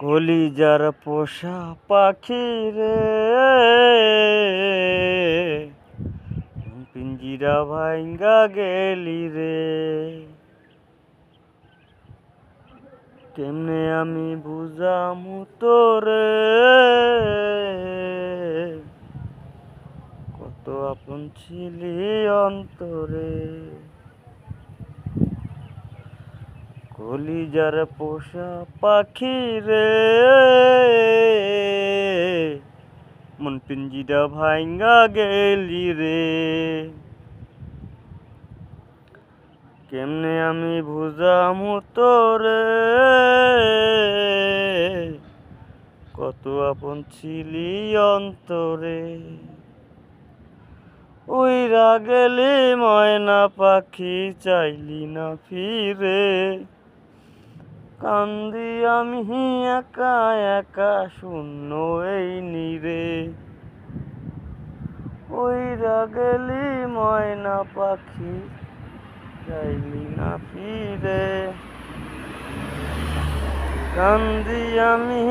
কলিজার পোষা পাখি রে, পিঞ্জিরা ভাঙ্গা গেলি রে। কেমনে আমি বুঝামু তোরে, কত আপন ছিলি অন্তরে। কলিজার পোষা পাখি রে, মন পিঞ্জিরা ভাঙ্গা গেলি রে। কেমনে আমি বুঝামু তোরে, কত আপন ছিলি অন্তরে। উইরা গেলি ময়না পাখি, চাইলি না ফিরে। কান্দি আমি একা একা, শূন্য এই নীরে। উইরা গেলি ময়না পাখি, চাইলি না ফিরে। কান্দি আমি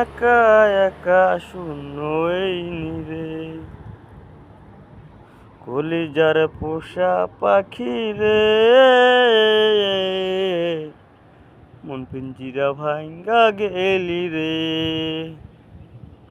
একা একা, শূন্য এই নীরে। কলিজার পোষা পাখি রে, মন পিঞ্জিরা ভাঙ্গা গেলি রে।